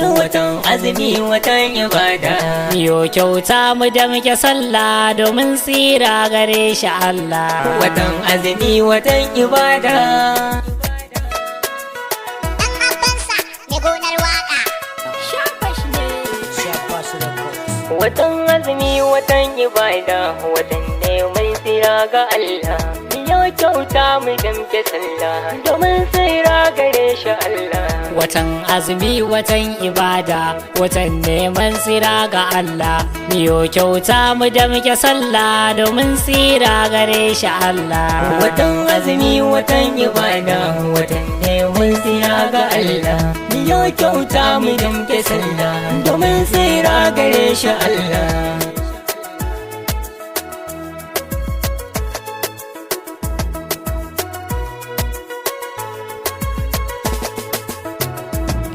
watan azumi watan ibada. Yo kyauta mu da muke sallah domin tsira gare shi Allah. Watan azumi watan ibada. Abbansa mai gonar waka. Watan azumi watan ibada, watan neman tsira ga Allah. Yo kyauta mu da muke sallah domin tsira gare shi Allah. Watan azumi watan ibada, watan neman tsira ga Allah. Miyo kyauta mu da muke sallah domin tsira gare shi Allah. Watan azumi watan ibada, watan neman tsira ga Allah. Miyo kyauta mu da muke sallah domin tsira gare shi Allah.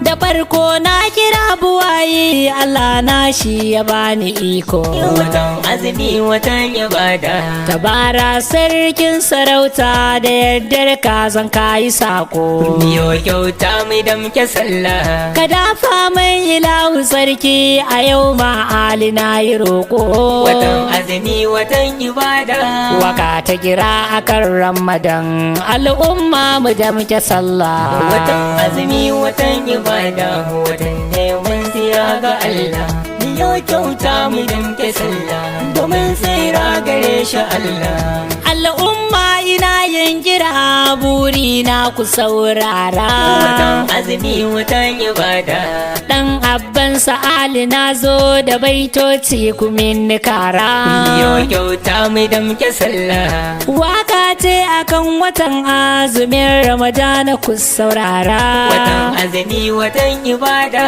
Da farko na kira buwaye Allah na shi ya bani iko. Watan azumi watan ibada. Tabara sarkin sarauta da yardar ka zan kayi sako. Miyo kyauta mai da muke sallah. Ka dafa mai ilahu sarki a yau ma ali na yi roƙo. Watan azumi watan ibada. Waka ta kira akan Ramadan al'umma mu da muke sallah. Watan azumi watan ibada, watan neman tsira ga Allah. Miyo kyauta mu da muke sallah domin tsira gare shi Allah. Al'umma ina yin kira buri na ku saurara. Watan azumi watan ibada. Dan Abbansa Ali na zo da baitoci ku min kara. Miyo kyauta mu da muke sallah. Waka ce akan watan azumin Ramadana ku saurara. Watan azumi watan ibada.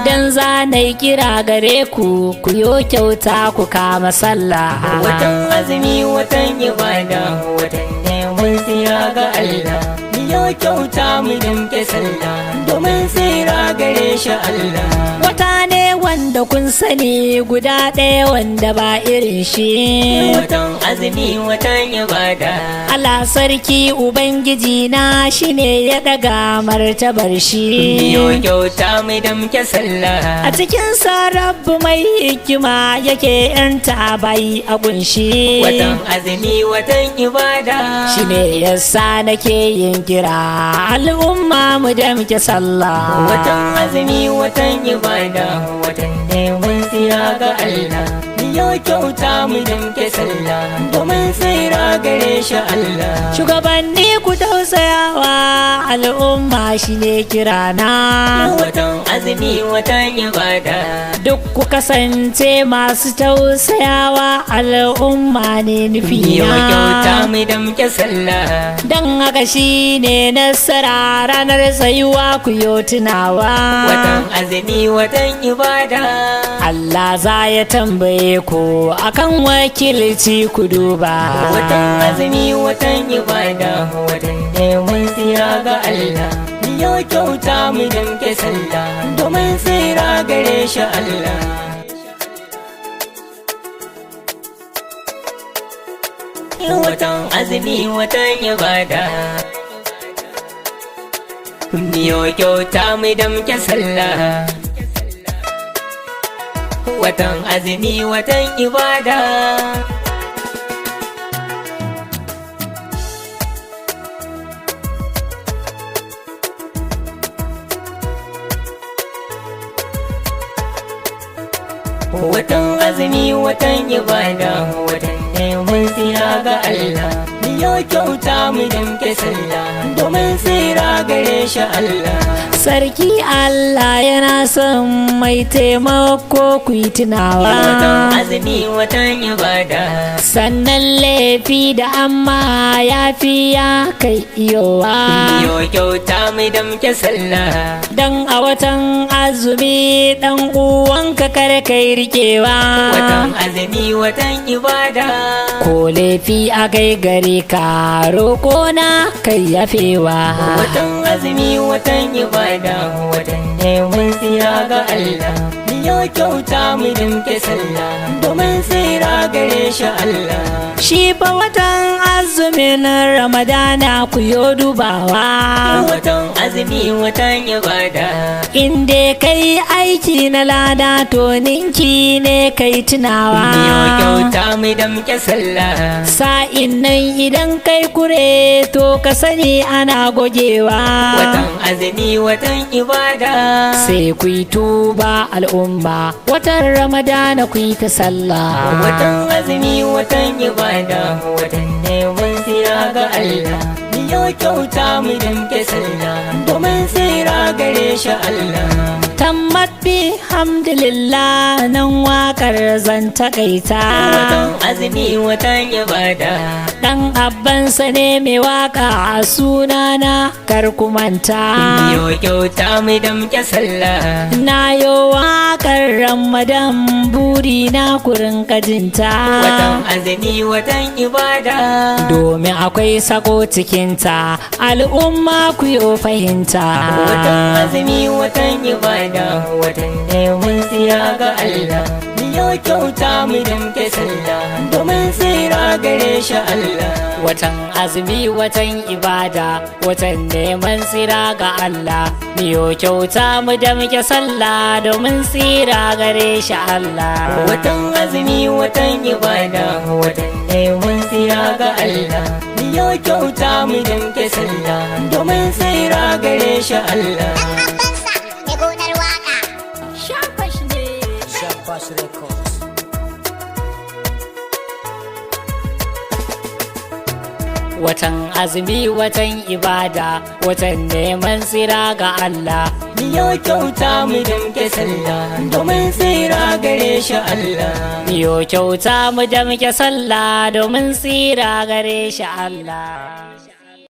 Dan za na yi kira gare ku ku yo kyauta ku kama sallah. Watan azumi watan ibada, watan neman tsira ga Allah. Miyo kyauta mu da muke sallah domin tsira gare shi Allah. Wata ne wanda kun sani guda ɗaya wanda ba irin shi. Watan azumi watan ibada. Allah sarki Ubangiji na shi ne ya ɗaga martabar shi. Miyo kyauta mu da muke sallah. A cikin sarrafu mai hikima yake yanta bai a kunshi. Watan azumi watan ibada. Shi ne yasa nake yin kira al'umma mu da muke sallah. Watan azumi watan ibada, watan neman tsira ga Allah. Miyo kyauta mu da muke sallah domin tsira gare shi Allah. Shugabanni ku tausayawa al'umma shi ne kirana. Watan azumi watan ibada. Duk ku kasance masu tausayawa al'umma ne Miyo kyauta nufina. mu da muke sallah. Dan haka shi ne nasara ranar tsayuwa ku yo tunawa. Watan azumi watan ibada. Allah za ya tambaye ku akan wakilci ku duba. Watan azumi watan ibada, watan neman tsira ga Allah. Miyo kyauta mu da muke sallah domin tsira gare shi Allah. Watan azumi watan ibada. Miyo kyauta mu da muke sallah. Watan azumi watan ibada. Watan azumi watan ibada, watan neman tsira ga Allah. Miyo kyauta mu da muke sallah domin tsira gare shi Allah. Sarki Allah yana son mai taimako ku yi tunawa. Watan azumi watan ibada. Sannan laifi da amma ya fi ya kai iyowa. Miyo kyauta mu da muke sallah. Dan a watan azumi dan uwanka kar kai rikewa. Watan azumi watan ibada. Ko laifi a kai gare ka roƙo na kai yafewa. Watan azumi watan ibada, watan neman tsira ga Allah. yau kyauta mu damke sallah domin tsira gare shi Allah. Shi fa watan azumin Ramadana ku yo dubawa. Watan azumi watan ibada. Inde kai aiki na lada to ninki ne kai tunawa. Yau kyauta mu damke sallah. Sa'in nan idan kai kure to ka sani ana gogewa. Watan azumi watan ibada. Sai ku yi tuba al'umma, watan Ramadana ku yi ta sallah. Watan azumi watan ibada, watan neman tsira ga Allah. Yau kyauta mu damke sallah domin tsira gare shi Allah. Tammat bi hamdulillah nan wakar zan takaita. Watan azumi watan ibada. Dan Abbansa ne mai waka a sunana kar ku manta. Yau kyauta mu damke sallah. Na yo wakar Ramadan buri na kurin kajinta. Watan azumi watan ibada. Domin akwai sako cikinta, al'umma ku yo fahimta. Watan azumi watan ibada, watan neman tsira ga Allah. Yau kyauta mu damke sallah domin tsira gare shi Allah. Watan azumi watan ibada, watan neman tsira ga Allah. Miyo kyauta mu damke sallah domin tsira gare shi Allah. Watan azumi watan ibada, watan neman tsira ga Allah. Yau kyauta mu damke sallah domin tsira gare shi Allah. Abbansa mai gonar waka. Shafash ne. Shafash Records. Watan azumi watan ibada, watan neman tsira ga Allah. Yau kyauta mu damke sallah domin tsira gare shi Allah. Miyo kyauta mu damke sallah domin tsira gare shi Allah.